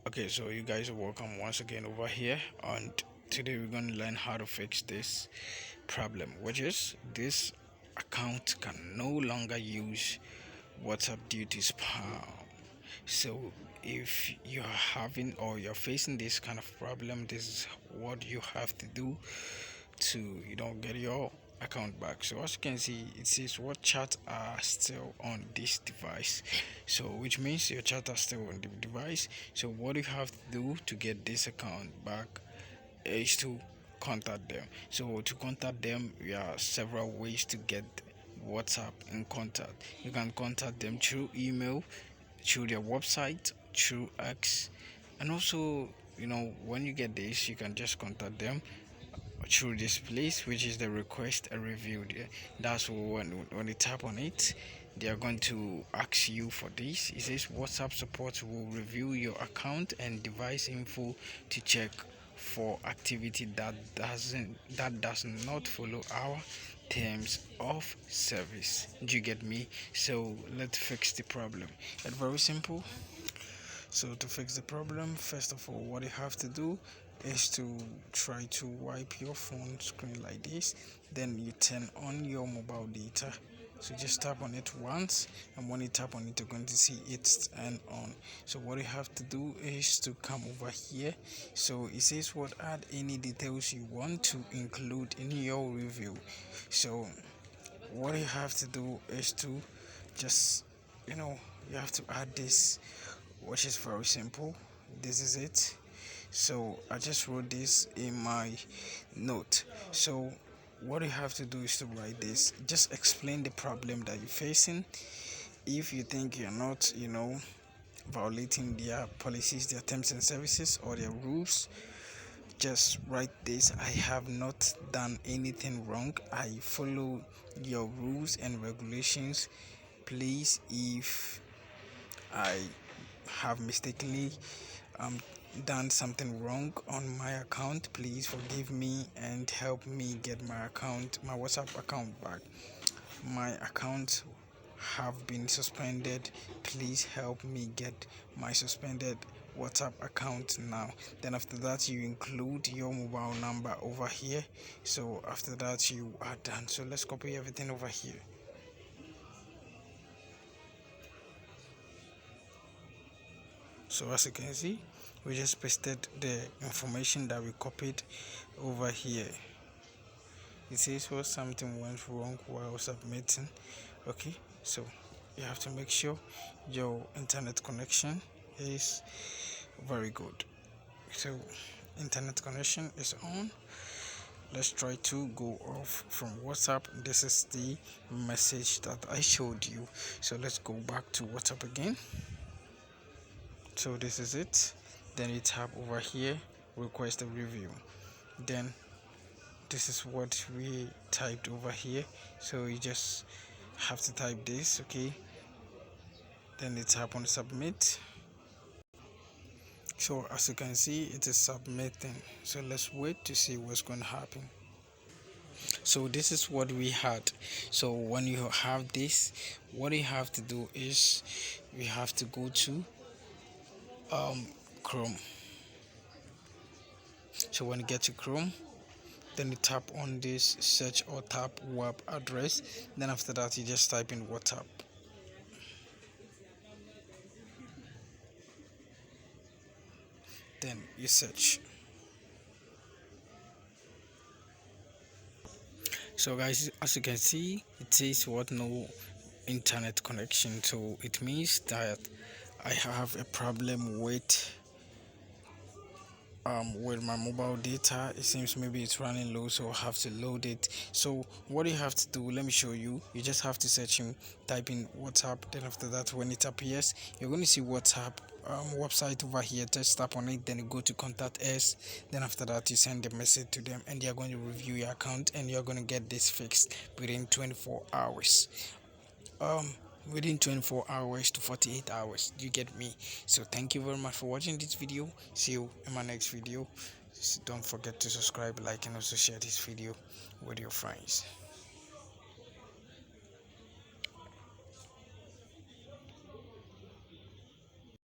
Okay, so you guys are welcome once again over here, and today we're going to learn how to fix this problem, which is this account can no longer use WhatsApp due to spam. So if you're having or you're facing this kind of problem, this is what you have to do to get your account back. So as you can see, it says what chat are still on this device, so which means your chat are still on the device. So what you have to do to get this account back is to contact them. So to contact them, there are several ways to get WhatsApp in contact. You can contact them through email, through their website, through X, and also when you get this, you can just contact them through this place, which is the request a review there. That's when you tap on it, they are going to ask you for this. It says WhatsApp support will review your account and device info to check for activity that does not follow our terms of service. Do you get me? So let's fix the problem. It's very simple. So to fix the problem, first of all, what you have to do is to try to wipe your phone screen like this. Then you turn on your mobile data. So just tap on it once, and when you tap on it, you're going to see it's turn on. So what you have to do is to come over here. So it says what add any details you want to include in your review. So what you have to do is to just you have to add this, which is very simple. This is it. So I just wrote this in my note. So what you have to do is to write this, just explain the problem that you're facing. If you think you're not violating their policies, their terms and services, or their rules, just write this: I have not done anything wrong, I follow your rules and regulations. Please, if I have mistakenly um, done something wrong on my account, please forgive me and help me get my WhatsApp account back. My account have been suspended. Please help me get my suspended WhatsApp account now. Then after that, you include your mobile number over here. So after that, you are done. So let's copy everything over here. So as you can see, we just pasted the information that we copied over here. It says well, something went wrong while submitting. Okay, so you have to make sure your internet connection is very good. So internet connection is on. Let's try to go off from WhatsApp. This is the message that I showed you. So let's go back to WhatsApp again. So this is it. Then you tap over here, request a review. Then this is what we typed over here. So you just have to type this, okay? Then you tap on submit. So as you can see, it is submitting. So let's wait to see what's going to happen. So this is what we had. So when you have this, what you have to do is we have to go to Chrome. So when you get to Chrome, then you tap on this search or tap web address. Then after that, you just type in WhatsApp. Then you search. So guys, as you can see, it says what no internet connection. So it means that I have a problem with my mobile data. It seems maybe it's running low, so I have to load it. So what you have to do, let me show you. You just have to search him, type in WhatsApp. Then after that, when it appears, you're going to see WhatsApp website over here. Just tap on it, then you go to contact us. Then after that, you send a message to them, and they are going to review your account, and you're going to get this fixed within 24 hours. Within 24 hours to 48 hours. Do you get me? So thank you very much for watching this video. See you in my next video. Don't forget to subscribe, like, and also share this video with your friends.